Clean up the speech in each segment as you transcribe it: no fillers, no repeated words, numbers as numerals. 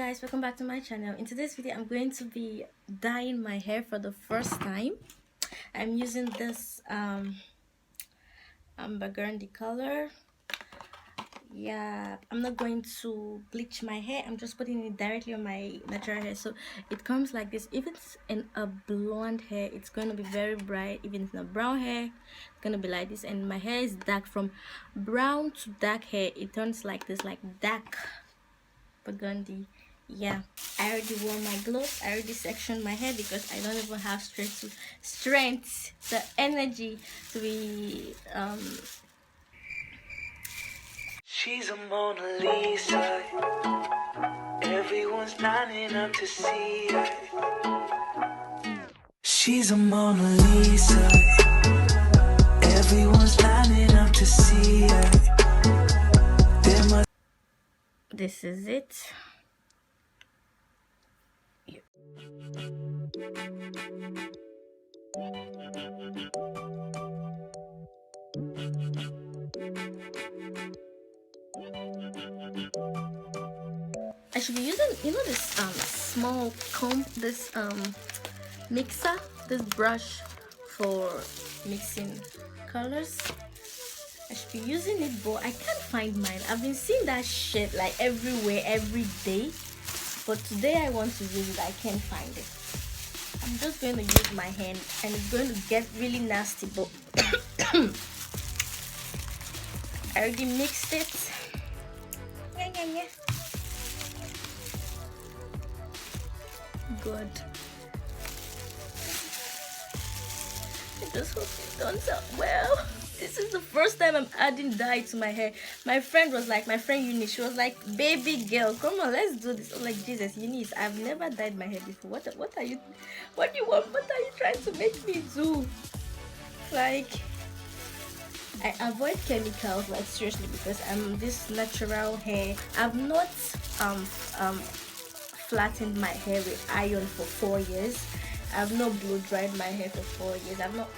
guys, welcome back to my channel. In today's video I'm going to be dyeing my hair for the first time. I'm using this burgundy color. Yeah, I'm not going to bleach my hair. I'm just putting it directly on my natural hair, so it comes like this. If it's in a blonde hair, it's going to be very bright. Even in a brown hair, it's going to be like this. And my hair is dark. From brown to dark hair, it turns like this, like dark burgundy. Yeah, I already wore my gloves. I already sectioned my hair because I don't even have strength, the energy to be She's a Mona Lisa. Everyone's lining up to see her. She's a Mona Lisa. Everyone's lining up to see her. This is it. I should be using, this small comb, this mixer, this brush for mixing colors. I should be using it, but I can't find mine. I've been seeing that shit like everywhere, every day, but today I want to use it. I can't find it. I'm just going to use my hand, and it's going to get really nasty, but I already mixed it. Yeah. Good. I just hope it turns out well. This is the first time I'm adding dye to my hair. My friend Eunice, she was like, baby girl, come on, let's do this. I'm like, Jesus, Eunice, I've never dyed my hair before. What are you trying to make me do? Like, I avoid chemicals, like seriously, because I'm this natural hair. I've not flattened my hair with iron for 4 years. I've not blow dried my hair for 4 years. I've not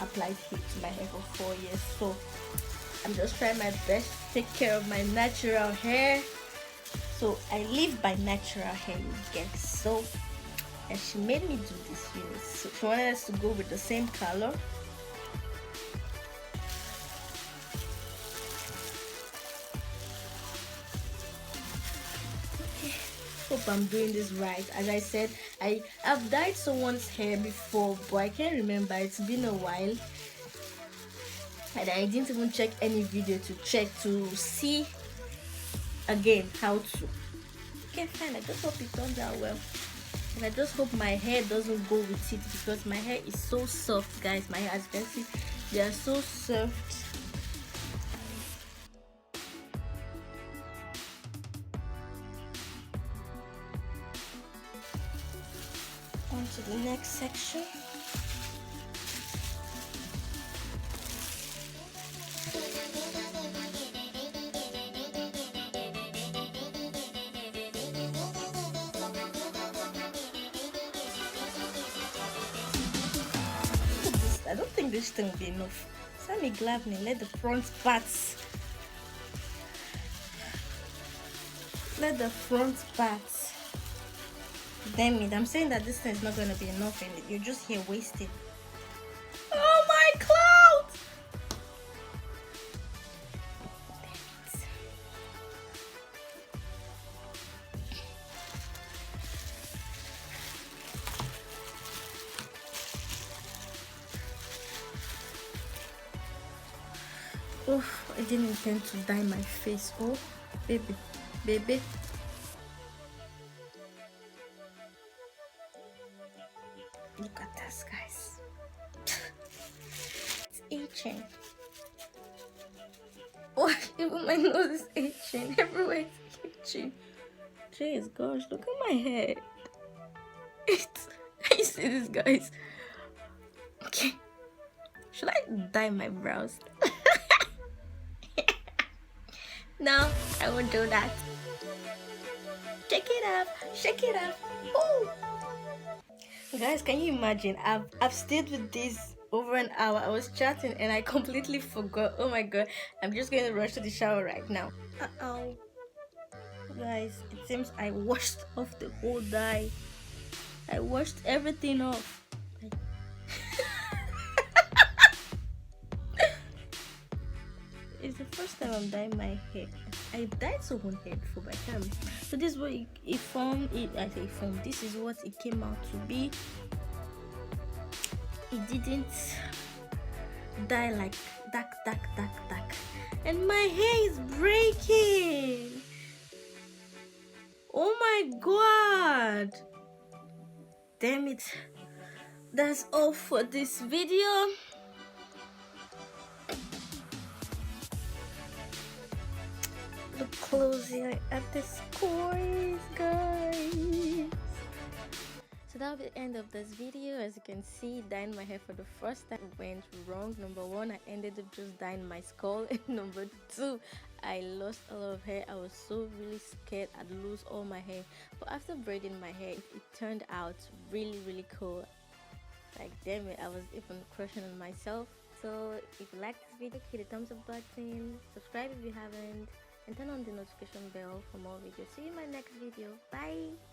applied heat to my hair for 4 years. So I'm just trying my best to take care of my natural hair. So I live by natural hair, you guys. So, and she made me do this, so she wanted us to go with the same color. Hope I'm doing this right. As I said, I've dyed someone's hair before, but I can't remember. It's been a while, and I didn't even check any video to see again how to. Okay, fine. I just hope it turns out well, and I just hope my hair doesn't go with it, because my hair is so soft, guys. My hair, as you can see, they are so soft. On to the next section. I don't think this thing will be enough. Sammy Glavny, let the front parts. Damn it, I'm saying that this thing is not going to be enough, and you're just here wasting. Oh my cloud! Oh, I didn't intend to dye my face. Oh, baby. Look at this, guys. It's itching. Oh, even my nose is itching. Everywhere it's itching. Jeez, gosh, look at my head. You see this, guys? Okay. Should I dye my brows? No, I won't do that. Shake it up. Oh. Guys, can you imagine? I've stayed with this over an hour. I was chatting and I completely forgot. Oh my god, I'm just going to rush to the shower right now. Guys, it seems I washed off the whole dye. I washed everything off. It's the first time I'm dyeing my hair. I dyed someone's hair before, but I can't. So this is what it formed. I say formed. This is what it came out to be. It didn't dye like dark, and my hair is breaking. Oh my god! Damn it! That's all for this video. Look closer at the scores, guys. So that'll be the end of this video. As you can see, dyeing my hair for the first time went wrong. Number one, I ended up just dyeing my skull, and number two, I lost a lot of hair. I was so really scared I'd lose all my hair, but after braiding my hair, it turned out really cool. Like, damn it, I was even crushing on myself. So if you like this video, hit the thumbs up button, subscribe if you haven't, and turn on the notification bell for more videos. See you in my next video. Bye.